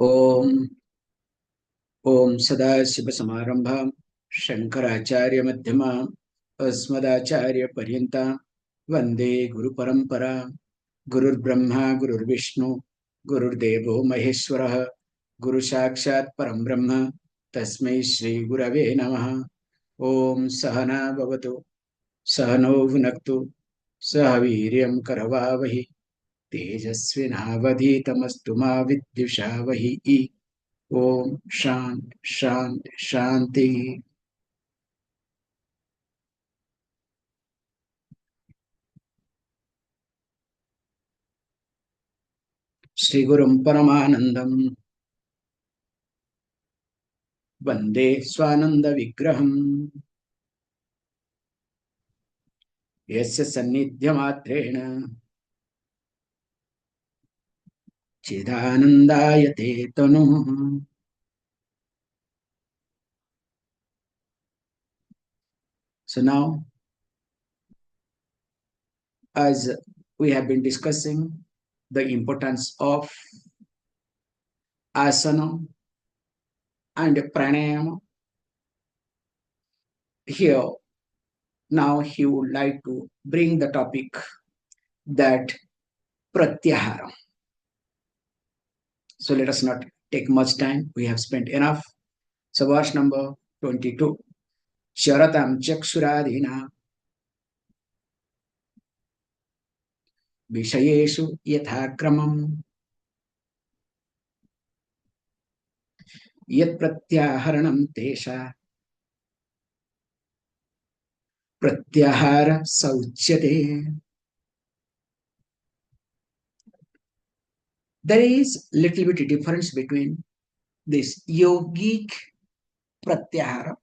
ओम ओम सदाशिवसमारंभां शंकराचार्य मध्यमाम् अस्मदाचार्य पर्यन्तां वंदे गुरुपरंपरा गुरुर्ब्रह्मा गुरुर्विष्णु गुरुर्देवो महेश्वरः गुरु साक्षात् परं ब्रह्म तस्मै श्री गुरवे नमः। ओम सहना भवतु सहनौ भुनक्तु सह वीर्यं करवावहि तेजस्विनावधीतमस्तु मा विद्विषावहि। ओम शांति शांति शांति। श्री गुरुं परमानंदं वंदे स्वानंद विग्रहम् यस्य सन्निध्यमात्रेण चिदानंदायते तनुः। So now, as we have been discussing the importance of asana and pranayama, here now he would like to bring the topic that pratyahara. So let us not take much time. We have spent enough. So verse number 22. Sharatam chakshuradhina vishayeshu yathakramam yat pratyaharanam tesha pratyahara sauchyate. There is little bit difference between this yogic pratyahara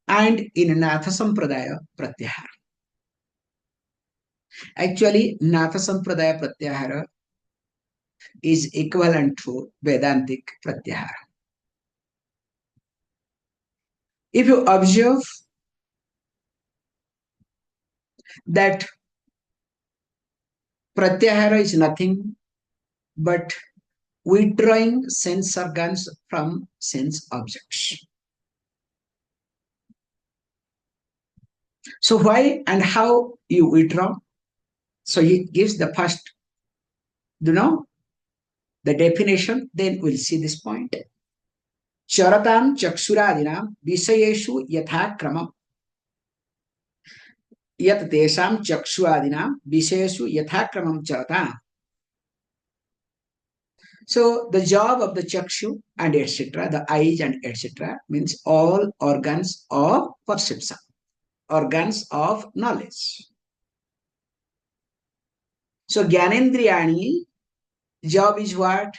and in Natha Sampradaya pratyahara. Actually, Natha Sampradaya pratyahara is equivalent to Vedantic pratyahara. If you observe that pratyahara is nothing but withdrawing sense organs from sense objects. So why and how you withdraw? So he gives the first, the definition, then we'll see this point. Charatam chaksuradinam visayeshu yathakramam yat tesam chaksuadinam visayeshu yathakramam charatam. So the job of the chakshu and etc., the eyes and etc., means all organs of perception, organs of knowledge. So Gyanendriyani job is what?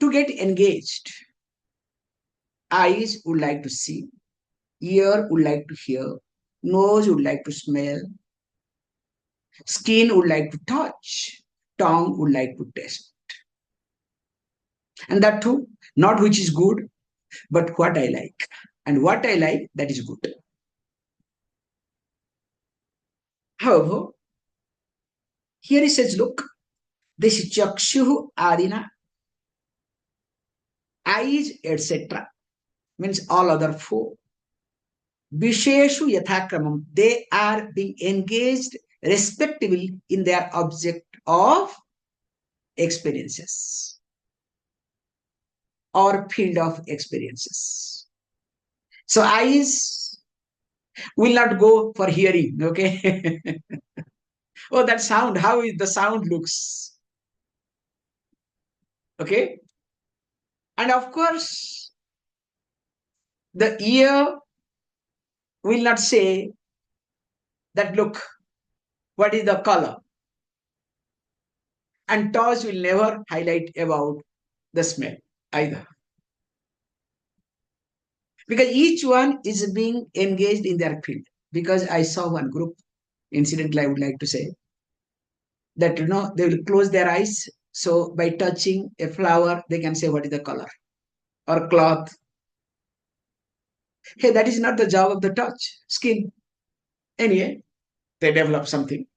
To get engaged. Eyes would like to see, ear would like to hear, nose would like to smell, skin would like to touch, tongue would like to taste. And that too, not which is good, but what I like. And what I like, that is good. However, here he says, look, this chakshu adina, eyes, etc., means all other four. Visheshu yathakramam, they are being engaged respectively in their object of experiences or field of experiences. So eyes will not go for hearing, okay? Oh, that sound, how the sound looks. Okay? And of course, the ear will not say that, look, what is the color? And touch will never highlight about the smell either. Because each one is being engaged in their field. Because I saw one group, incidentally, I would like to say, that they will close their eyes. So by touching a flower, they can say what is the color or cloth. Hey, that is not the job of the touch, skin. Anyway, they develop something.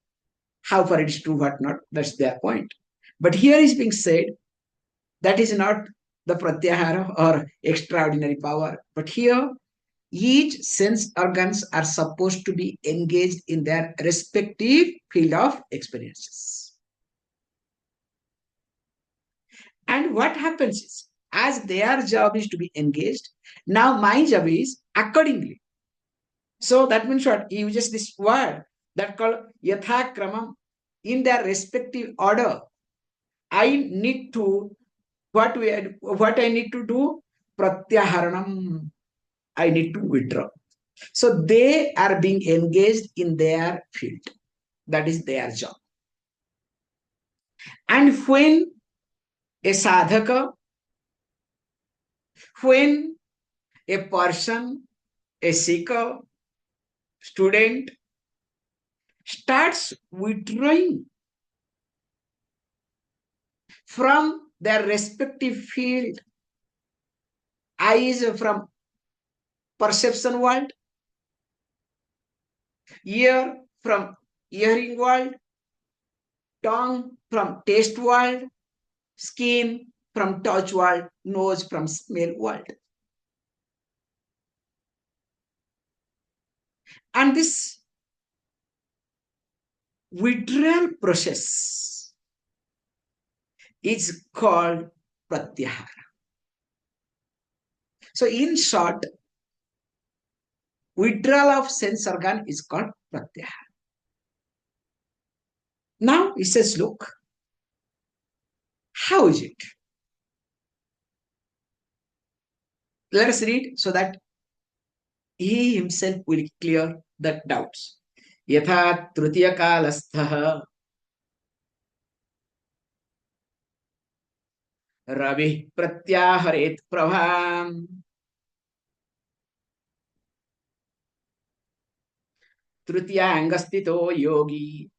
How far it is true, what not, that's their point. But here is being said that is not the pratyahara or extraordinary power, but here each sense organs are supposed to be engaged in their respective field of experiences. And what happens is, as their job is to be engaged, now my job is accordingly. So that means what? He uses this word that called yathakramam, in their respective order. I need to, what I need to do? Pratyaharanam. I need to withdraw. So they are being engaged in their field. That is their job. And when a sadhaka, when a person, a seeker, student starts withdrawing from their respective field, eyes from perception world, ear from hearing world, tongue from taste world, skin from touch world, nose from smell world. And this withdrawal process is called pratyahara. So in short, withdrawal of sense organ is called pratyahara. Now he says, look, how is it? Let us read so that he himself will clear the doubts. Yatha tritiya kalastha ravi pratyaharet prabham tritiyangasthito yogi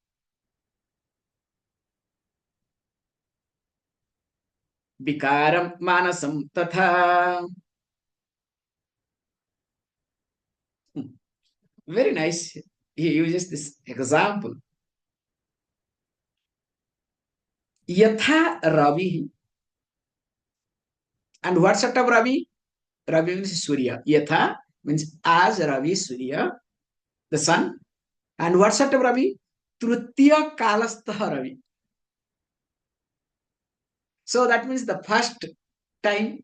vikaram manasam tatha. Very nice. He uses this example. Yatha ravi. And what sort of ravi? Ravi means Surya. Yatha means as Ravi, Surya, the sun. And what sort of Ravi? Tritiya kalastha Ravi. So that means the first time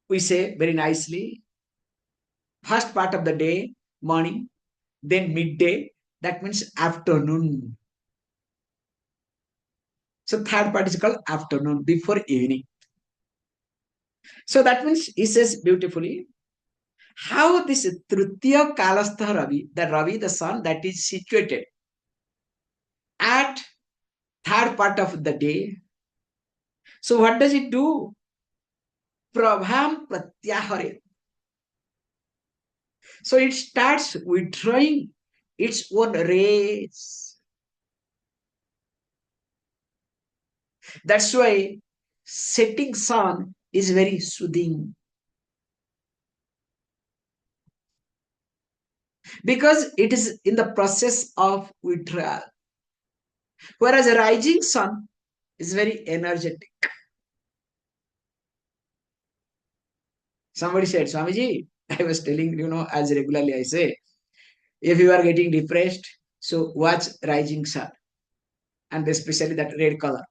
we say very nicely, first part of the day, morning, then midday, that means afternoon. So third part is called afternoon, before evening. So that means he says beautifully, how this Tritiya Kalastha Ravi, the sun that is situated at third part of the day. So what does it do? Prabham Pratyahare. So it starts withdrawing its own rays. That's why setting sun is very soothing. Because it is in the process of withdrawal. Whereas a rising sun is very energetic. Somebody said, Swamiji, I was telling, as regularly I say, if you are getting depressed, so watch rising sun. And especially that red color.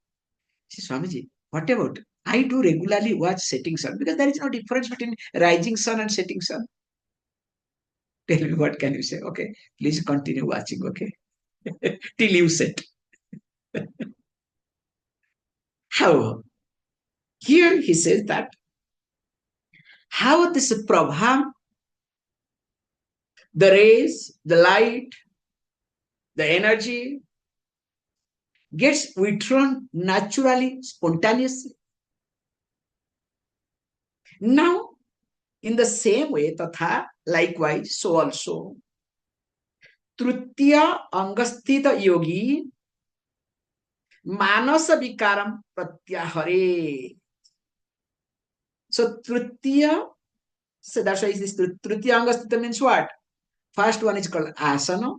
See, Swamiji, what about? I do regularly watch setting sun because there is no difference between rising sun and setting sun. Tell me, what can you say? Okay, please continue watching, okay? Till you set. However, here he says that how this Prabha, the rays, the light, the energy gets withdrawn naturally, spontaneously. Now, in the same way, tatha, likewise, so also, Tritiya Angasthita Yogi Manasa Vikaram Pratyahare. So Tritiya, so that's why this Tritiya Angasthita means what? First one is called asana,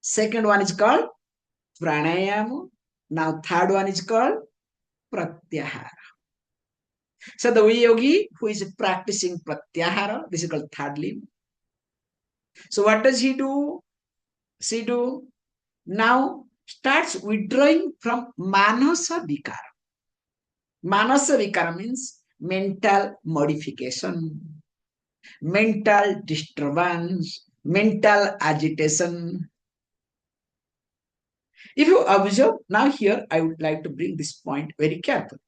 second one is called pranayama, now third one is called pratyahara. So the yogi who is practicing pratyahara, this is called third limb. So what does he do? She do now starts withdrawing from manasa vikara. Manasa vikara means mental modification, mental disturbance, mental agitation. If you observe, now here I would like to bring this point very carefully.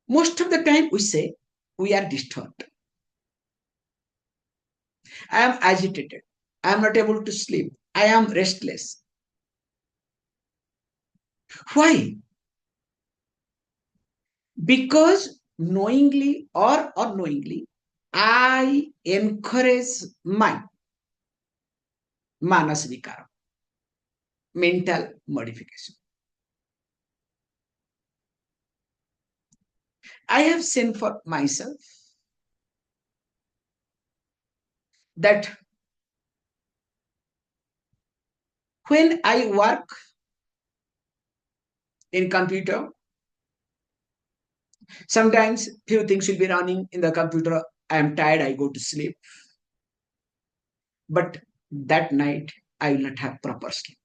Most of the time we say we are disturbed. I am agitated. I am not able to sleep. I am restless. Why? Because knowingly or unknowingly, I encourage my manas vikara, mental modification. I have seen for myself that when I work in computer, sometimes few things will be running in the computer. I am tired, I go to sleep. But that night, I will not have proper sleep.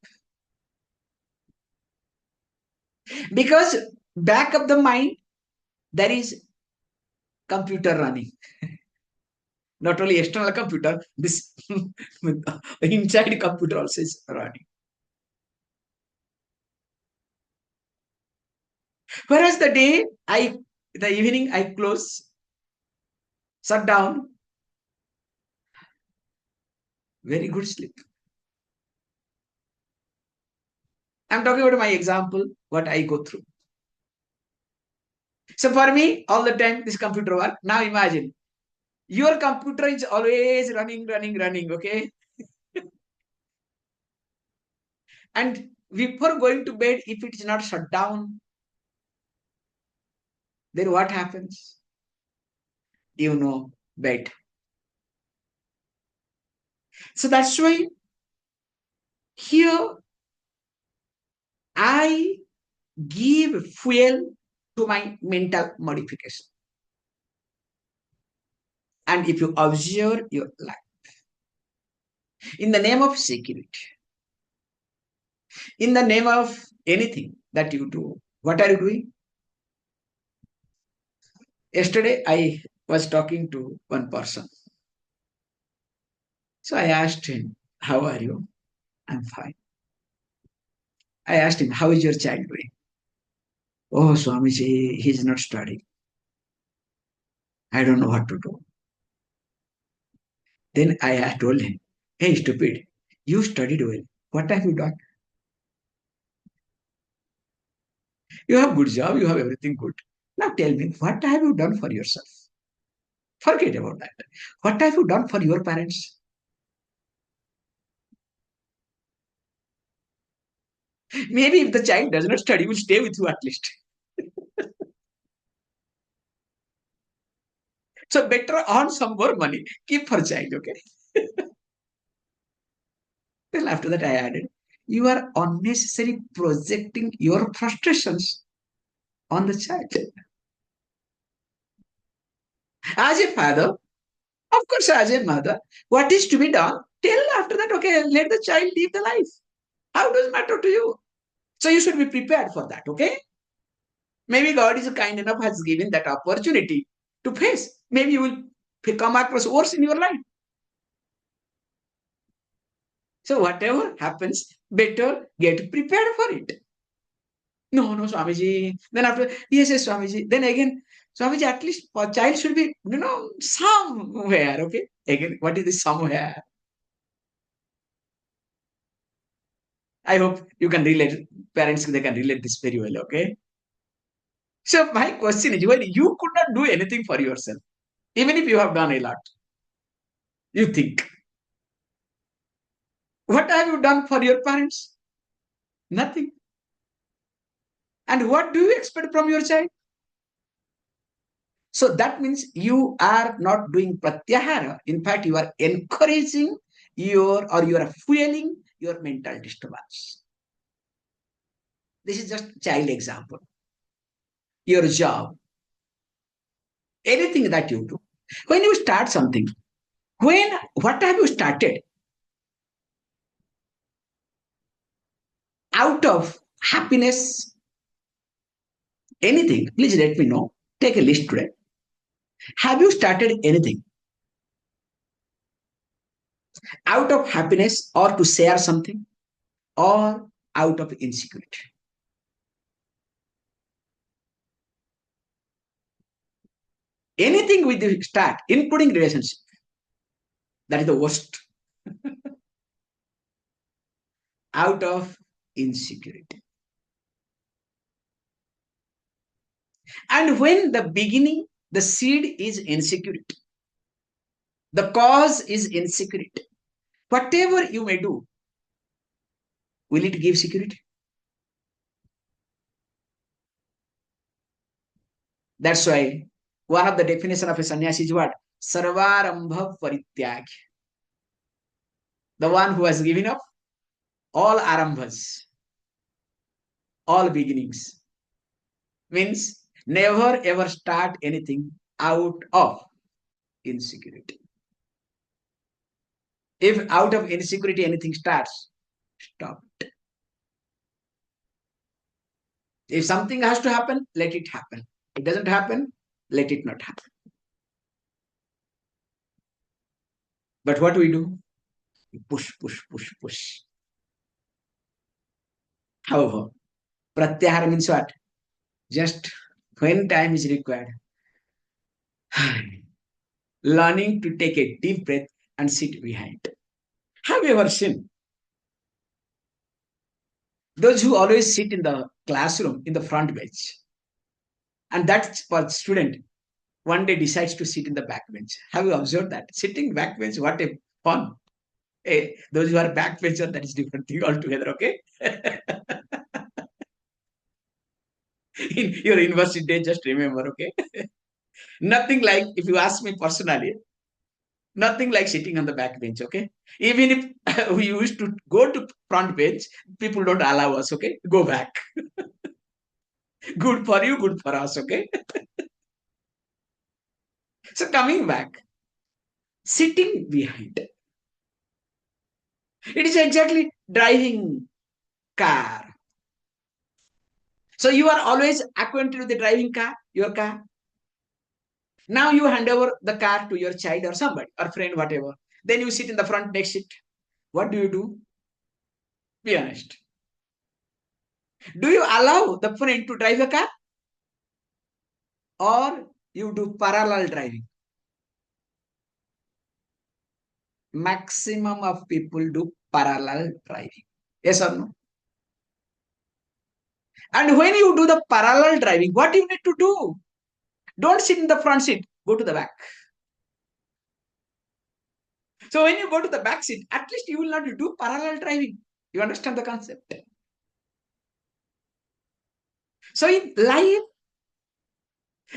Because back of the mind, there is computer running. Not only external computer, this inside computer also is running. Whereas the evening I close, shut down, very good sleep. I'm talking about my example, what I go through. So for me, all the time, this computer work. Now imagine, your computer is always running, okay? And before going to bed, if it is not shut down, then what happens? You know, bed. So that's why here I give fuel to my mental modification. And if you observe your life, in the name of security, in the name of anything that you do, what are you doing? Yesterday, I was talking to one person. So I asked him, how are you? I'm fine. I asked him, how is your child doing? Oh, Swamiji, he's not studying. I don't know what to do. Then I told him, hey, stupid, you studied well. What have you done? You have good job, you have everything good. Now tell me, what have you done for yourself? Forget about that. What have you done for your parents? Maybe if the child does not study, will stay with you at least. So better earn some more money. Keep for child, okay? Well, after that, I added, you are unnecessarily projecting your frustrations on the child. As a father, of course, as a mother, what is to be done? Tell after that, okay, let the child live the life. How does it matter to you? So you should be prepared for that, okay? Maybe God is kind enough, has given that opportunity to face. Maybe you will come across worse in your life. So whatever happens, better get prepared for it. No, no, Swamiji. Then after, yes, Swamiji. Then again, Swamiji, at least a child should be, somewhere, okay? Again, what is this somewhere? I hope you can relate, parents, they can relate this very well, okay? So my question is, when you could not do anything for yourself, even if you have done a lot, you think, what have you done for your parents? Nothing. And what do you expect from your child? So that means you are not doing pratyahara. In fact, you are encouraging you are fueling your mental disturbance. This is just child example. Your job, anything that you do. When you start something, what have you started? Out of happiness, anything, please let me know. Take a list today. Have you started anything out of happiness or to share something or out of insecurity? Anything with the start, including relationship, that is the worst. Out of insecurity. And when the beginning, the seed is insecurity, the cause is insecurity. Whatever you may do, will it give security? That's why one of the definition of a sannyasi is what? Sarvarambha parityag. The one who has given up all arambhas, all beginnings. Means never ever start anything out of insecurity. If out of insecurity anything starts, stop it. If something has to happen, let it happen. It doesn't happen, let it not happen. But what we do? We push, push, push, push. However, pratyahara means what? Just when time is required, learning to take a deep breath and sit behind. Have you ever seen those who always sit in the classroom in the front bench? And that student one day decides to sit in the back bench. Have you observed that? Sitting back bench, what a fun. Hey, those who are backbencher, that is different thing altogether, okay? In your university day, just remember, okay? Nothing like, if you ask me personally, nothing like sitting on the back bench, okay? Even if we used to go to front bench, people don't allow us, okay? Go back. Good for you, good for us, okay? So coming back, sitting behind. It is exactly driving car. So you are always acquainted with the driving car, your car. Now you hand over the car to your child or somebody or friend, whatever. Then you sit in the front next seat. What do? Be honest. Do you allow the friend to drive the car? Or you do parallel driving? Maximum of people do parallel driving. Yes or no? And when you do the parallel driving, what you need to do? Don't sit in the front seat, go to the back. So when you go to the back seat, at least you will not do parallel driving. You understand the concept? So in life,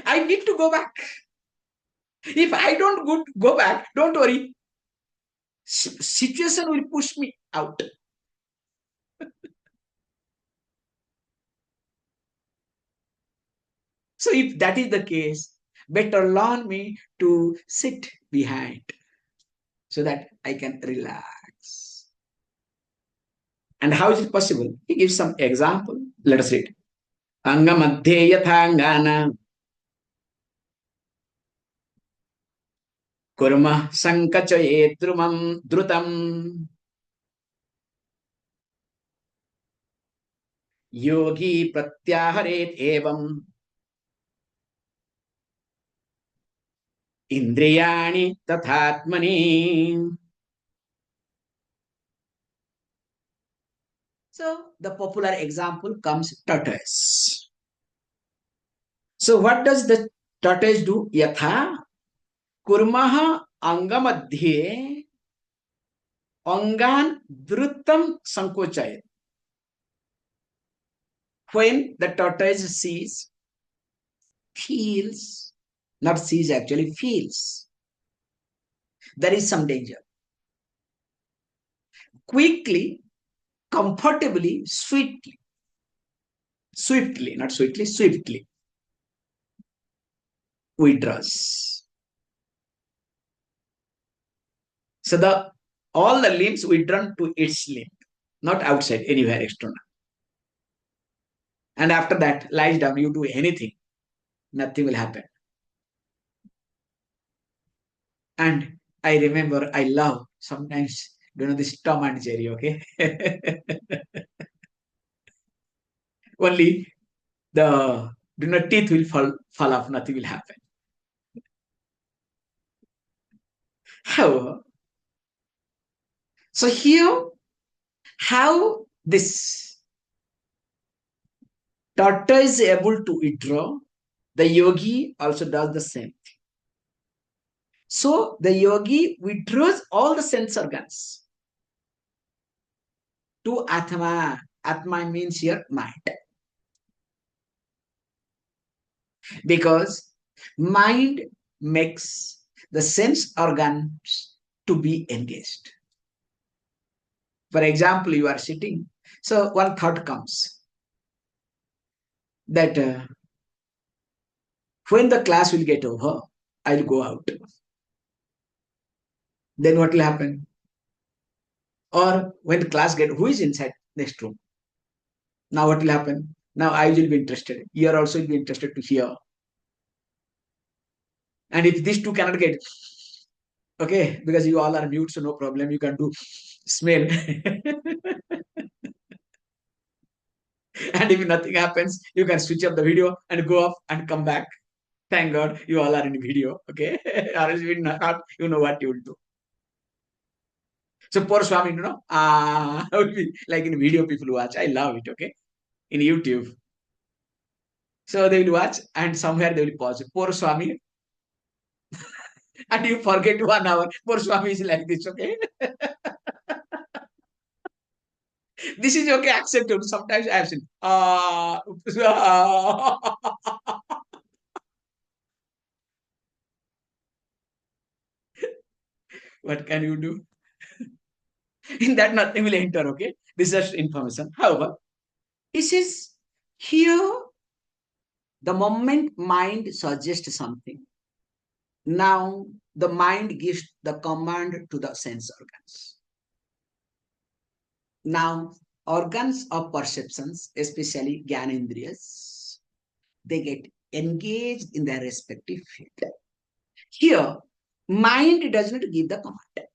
I need to go back. If I don't go back, don't worry. Situation will push me out. So if that is the case, better learn me to sit behind so that I can relax. And how is it possible? He gives some example. Let us read. Anga madhye yathangana kurma sankachaye drutam yogi pratyaharet evam indriyani tathatmani. So the popular example comes tortoise. So what does the tortoise do? Yatha kurmaha angamadhye angan drutam sankochayat. When the tortoise sees, feels, not sees actually, feels there is some danger. Quickly, comfortably, sweetly, Swiftly, not sweetly, swiftly withdraws. So the all the limbs withdrawn to its limb, not outside, anywhere external. And after that, lies down, you do anything, nothing will happen. And I remember, I love sometimes, this Tom and Jerry, okay? Only the teeth will fall off, nothing will happen. However, so here, how this tortoise is able to withdraw, the yogi also does the same. So the yogi withdraws all the sense organs to Atma. Atma means here mind. Because mind makes the sense organs to be engaged. For example, you are sitting, so one thought comes that when the class will get over, I'll go out. Then what will happen? Or when the class get, who is inside next room? Now what will happen? Now I will be interested. You are also will be interested to hear. And if these two cannot get, okay, because you all are mute, so no problem. You can do smell. And if nothing happens, you can switch off the video and go off and come back. Thank God you all are in video. Okay. Or else you not, you know what you will do. So poor Swami, will be like in video people watch. I love it. Okay. In YouTube. So they will watch and somewhere they will pause. Poor Swami. And you forget 1 hour. Poor Swami is like this. Okay. This is okay, accepted. Sometimes I have seen. What can you do? In that, nothing will enter. Okay. This is just information. However, this is here the moment mind suggests something. Now the mind gives the command to the sense organs. Now, organs of perceptions, especially Gyanendriyas, they get engaged in their respective field. Here, mind does not give the command.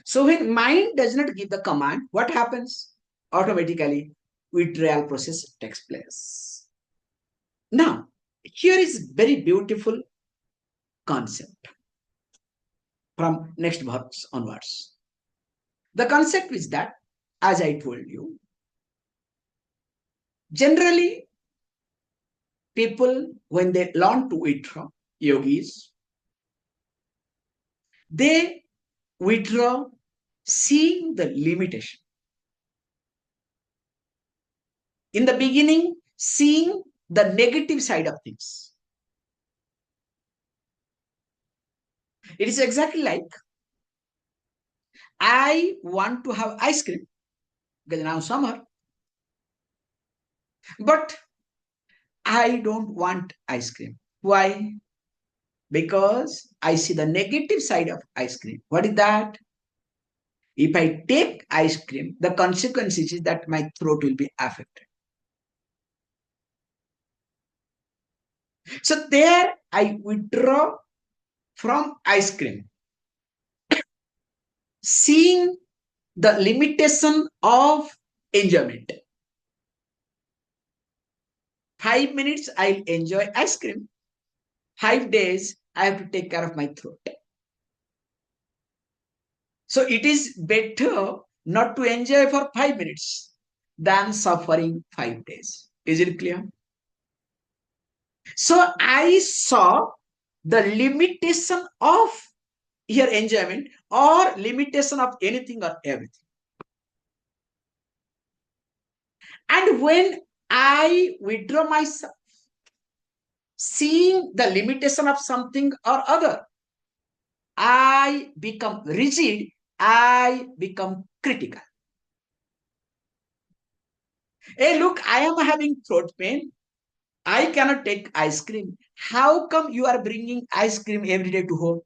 So when mind does not give the command, what happens? Automatically, withdrawal process takes place. Now, here is very beautiful concept from next verse onwards. The concept is that, as I told you, generally, people, when they learn to withdraw, yogis, they withdraw seeing the limitation. In the beginning, seeing the negative side of things. It is exactly like I want to have ice cream because now summer, but I don't want ice cream. Why? Because I see the negative side of ice cream. What is that? If I take ice cream, the consequences is that my throat will be affected. So there I withdraw from ice cream, seeing the limitation of enjoyment. 5 minutes I'll enjoy ice cream. 5 days I have to take care of my throat. So it is better not to enjoy for 5 minutes than suffering 5 days. Is it clear? So I saw the limitation of your enjoyment or limitation of anything or everything. And when I withdraw myself, seeing the limitation of something or other, I become rigid, I become critical. Hey, look, I am having throat pain. I cannot take ice cream. How come you are bringing ice cream every day to home?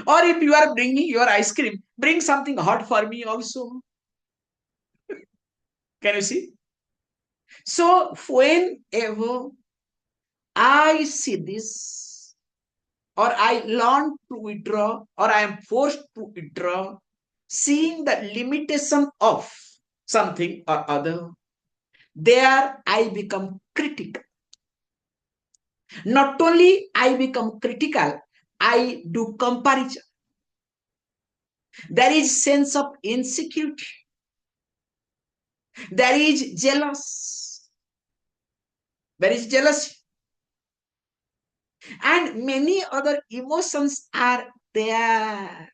Or if you are bringing your ice cream, bring something hot for me also. Can you see? So whenever I see this, or I learn to withdraw, or I am forced to withdraw, seeing the limitation of something or other, there I become critical. Not only I become critical, I do comparison. There is sense of insecurity. There is jealous. There is jealousy. And many other emotions are there.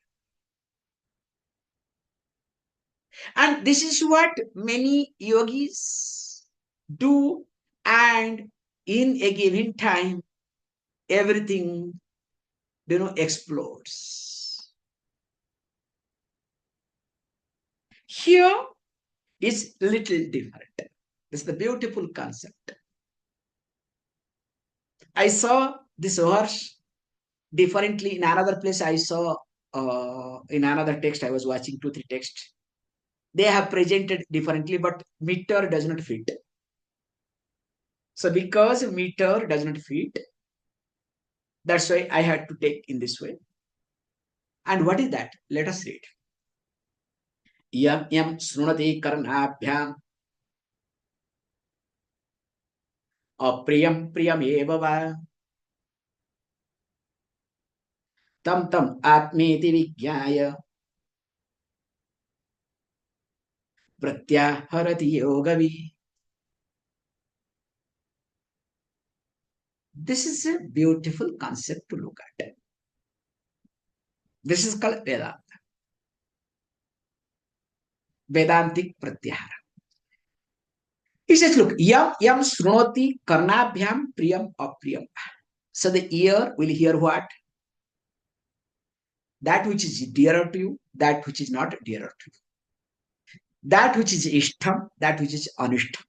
And this is what many yogis do. And in a given time, everything, explodes. Here is little different. This is the beautiful concept. I saw this verse differently in another place. I saw in another text. I was watching two, three texts. They have presented differently, but meter does not fit. So because meter does not fit, that's why I had to take in this way. And what is that? Let us read. Yam yam srunati karnabhyam apriyam priyam eva va tam tam atmeti vigyaya pratyaharati yogavi. This is a beautiful concept to look at. This is called Vedanta. Vedantic Pratyahara. He says, look, yam yam srunoti karnabhyam priyam apriyam. So the ear will hear what? That which is dearer to you, that which is not dearer to you. That which is ishtam, that which is anishtam.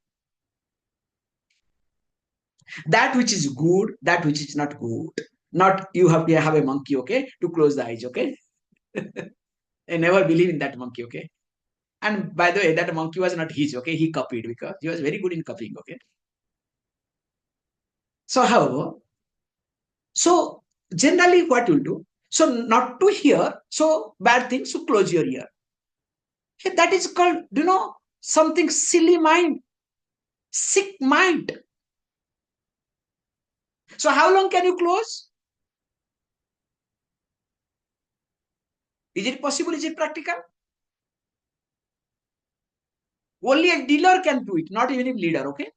That which is good, that which is not good. Not you have to have a monkey, okay, to close the eyes, okay? I never believe in that monkey, okay? And by the way, that monkey was not his, okay? He copied because he was very good in copying, okay? So, however, so generally what you'll do, so not to hear, so bad things, so close your ear. That is called, something silly mind, sick mind. So how long can you close? Is it possible? Is it practical? Only a dealer can do it, not even a leader, okay?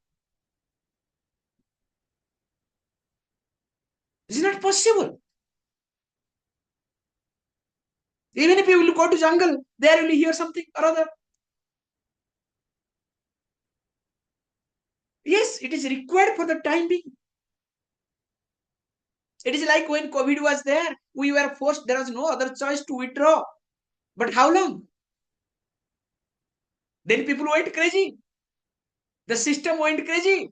It's not possible. Even if you will go to jungle, there you will hear something or other. Yes, it is required for the time being. It is like when COVID was there, we were forced, there was no other choice to withdraw. But how long? Then people went crazy. The system went crazy.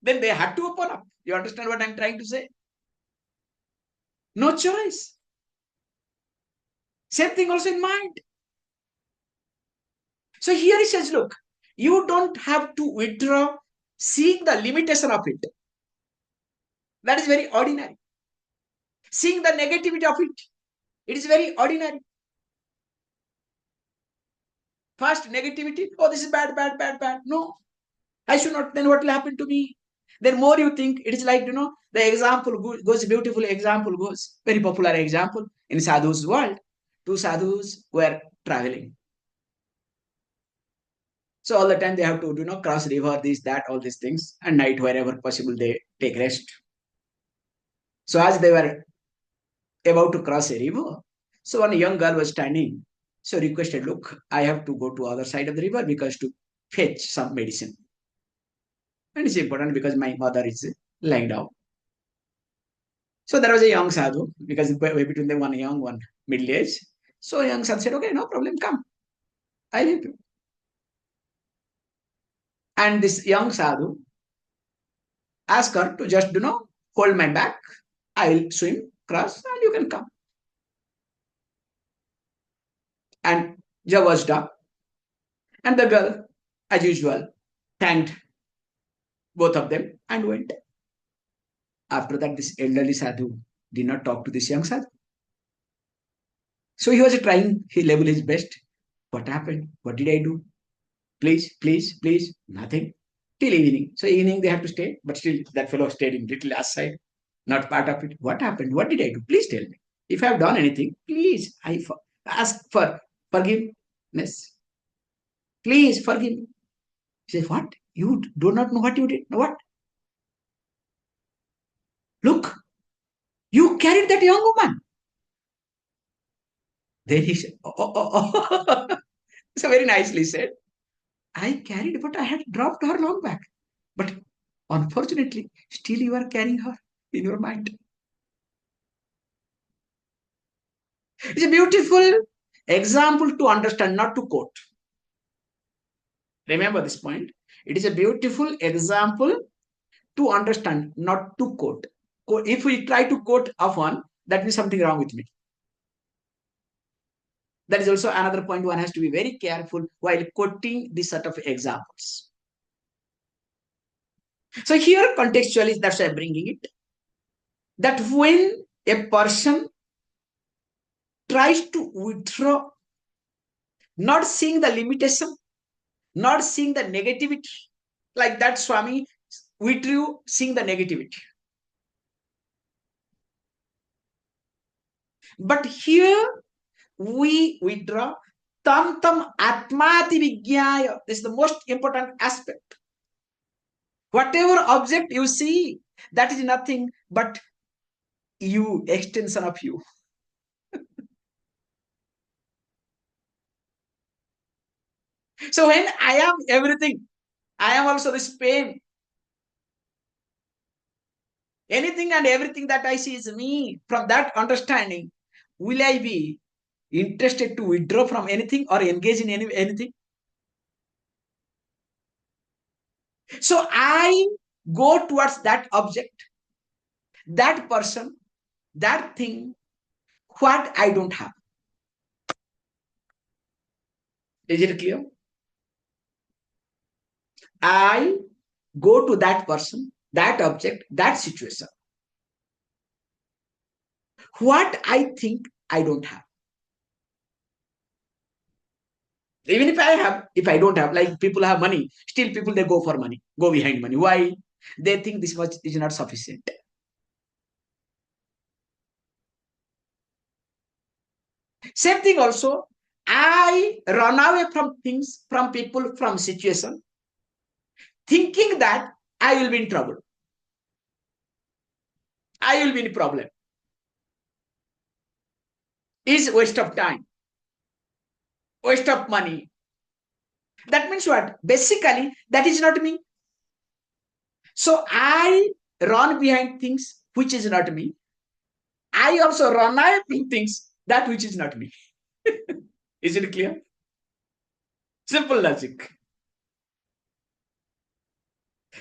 Then they had to open up. You understand what I'm trying to say? No choice. Same thing also in mind. So here he says, look, you don't have to withdraw seeing the limitation of it. That is very ordinary. Seeing the negativity of it, it is very ordinary. First, negativity. Oh, this is bad, bad, bad, bad. No, I should not. Then what will happen to me? Then more you think, it is like, the example goes, beautiful example goes, very popular example in sadhu's world. Two sadhus were traveling. So all the time they have to, cross river, this, that, all these things, and night wherever possible they take rest. So as they were about to cross a river, so one young girl was standing. So requested, look, I have to go to other side of the river because to fetch some medicine. And it's important because my mother is lying down. So there was a young sadhu because between them one young, one middle age. So young sadhu said, okay, no problem, come. I'll help you. And this young sadhu asked her to just, hold my back. I'll swim, cross, and you can come. And Javajda and the girl, as usual, thanked both of them and went. After that, this elderly sadhu did not talk to this young sadhu. So he was trying his level his best. What happened? What did I do? Please, please, please. Nothing. Till evening. So evening they have to stay, but still that fellow stayed in little aside, not part of it. What happened? What did I do? Please tell me. If I have done anything, please, ask for forgiveness. Please forgive me. He says, what? You do not know what you did? What? Look, you carried that young woman. Then he said, oh. So very nicely said, I carried, but I had dropped her long back. But unfortunately, still you are carrying her in your mind. It's a beautiful example to understand, not to quote. Remember this point. It is a beautiful example to understand, not to quote. If we try to quote often, that means something wrong with me. That is also another point one has to be very careful while quoting this sort of examples. So here contextually, that's why I'm bringing it. That when a person tries to withdraw, not seeing the limitation, not seeing the negativity, like that Swami withdrew seeing the negativity. But here we withdraw tam atmati vijnaya. This is the most important aspect. Whatever object you see, that is nothing but you, extension of you. So when I am everything, I am also this pain. Anything and everything that I see is me. From that understanding, will I be interested to withdraw from anything or engage in anything? So I go towards that object, that person, that thing, what I don't have. Is it clear? I go to that person, that object, that situation. What I think I don't have. Even if I don't have, like people have money, still people they go for money, go behind money. Why? They think this much is not sufficient. Same thing also, I run away from things, from people, from situation, thinking that I will be in trouble. I will be in problem. Is waste of time, waste of money. That means what? Basically, that is not me. So I run behind things which is not me. I also run away from things that which is not me. Is it clear? Simple logic.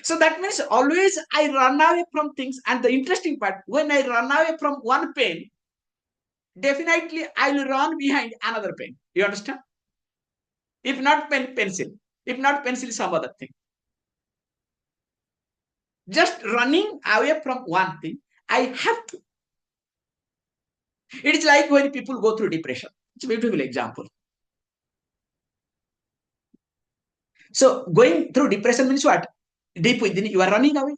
So that means always I run away from things. And the interesting part, when I run away from one pain, definitely I will run behind another pain. You understand? If not pen, pencil. If not pencil, some other thing. Just running away from one thing, I have to. It is like when people go through depression. It's a beautiful example. So going through depression means what? Deep within, you are running away.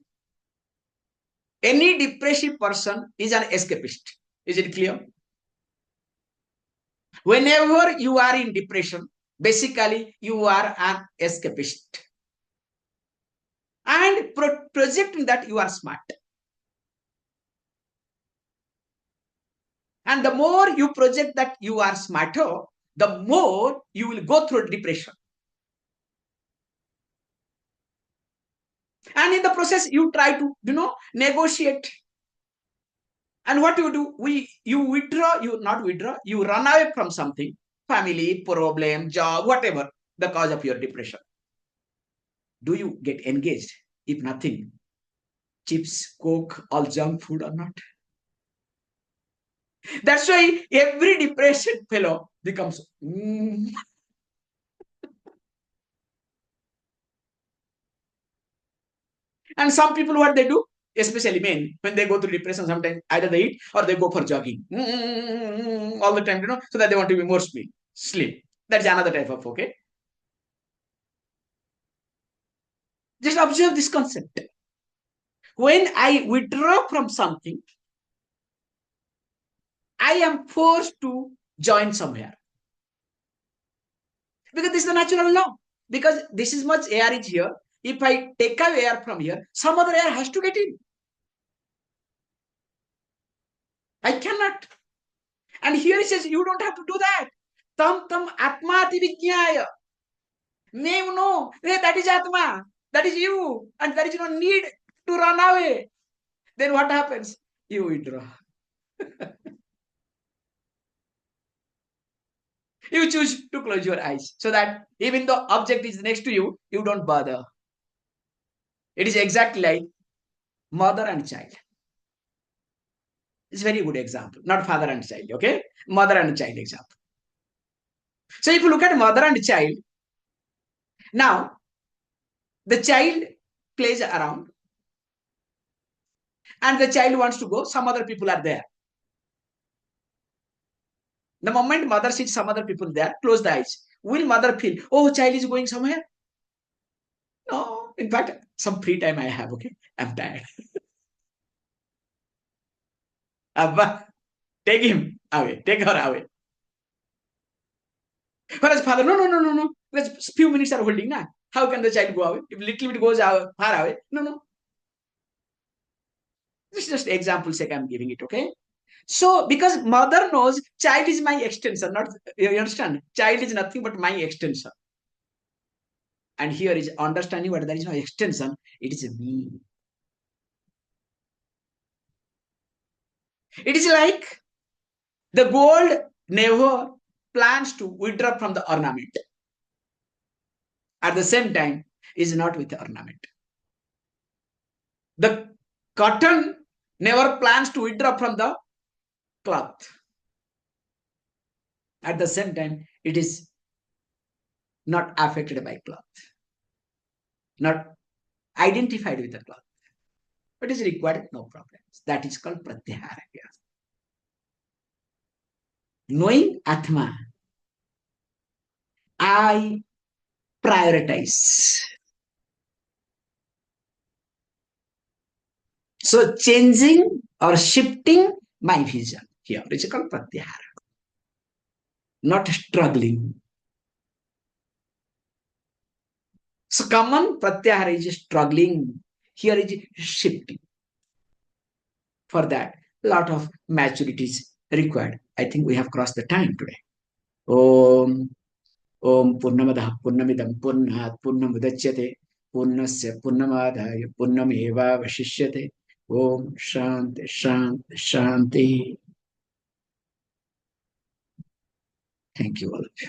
Any depressive person is an escapist. Is it clear? Whenever you are in depression, basically you are an escapist. And projecting that you are smart. And the more you project that you are smarter, the more you will go through depression. And in the process, you try to, negotiate. And what you do, you withdraw, you not withdraw, you run away from something. family, problem, job, whatever the cause of your depression. Do you get engaged? If nothing, chips, coke, all junk food or not? That's why every depression fellow becomes. And some people, what they do, especially men, when they go through depression, sometimes either they eat or they go for jogging all the time, so that they want to be more sleep. That's another type of, okay. Just observe this concept. When I withdraw from something, I am forced to join somewhere. Because this is the natural law. Because this is much air is here. If I take away air from here, some other air has to get in. I cannot. And here he says, you don't have to do that. Tam tam atmati vijnaya. May you know, that is atma. That is you. And there is no need to run away. Then what happens? You withdraw. You choose to close your eyes so that even though object is next to you, you don't bother. It is exactly like mother and child. It's a very good example. Not father and child, okay? Mother and child example. So if you look at mother and child, now the child plays around and the child wants to go, some other people are there. The moment mother sees some other people there, close the eyes. Will mother feel, oh, child is going somewhere? No. In fact, some free time I have, okay? I'm tired. Abba, take him away. Take her away. Whereas father, no. Let's few minutes are holding now. How can the child go away? If little bit goes far away, no. This is just example sake I'm giving it, okay? So, because mother knows child is my extension, not, you understand? Child is nothing but my extension. And here is understanding what there is no extension, it is me. It is like the gold never plans to withdraw from the ornament. At the same time, is not with the ornament. The cotton never plans to withdraw from the cloth. At the same time, it is not affected by cloth, not identified with the cloth. But is required, no problems. That is called pratyahara. Knowing Atma, I prioritize. So changing or shifting my vision here, which is called pratyahara. Not struggling. So common pratyahara is struggling. Here is shifting. For that, lot of maturity is required. I think we have crossed the time today. Om Purnamadah Purnamidam Purnat Purnamudachyate Purnasya Purnamadaya Purnameva Vashishyate. Om Shanti Shanti Shanti. Thank you all of you.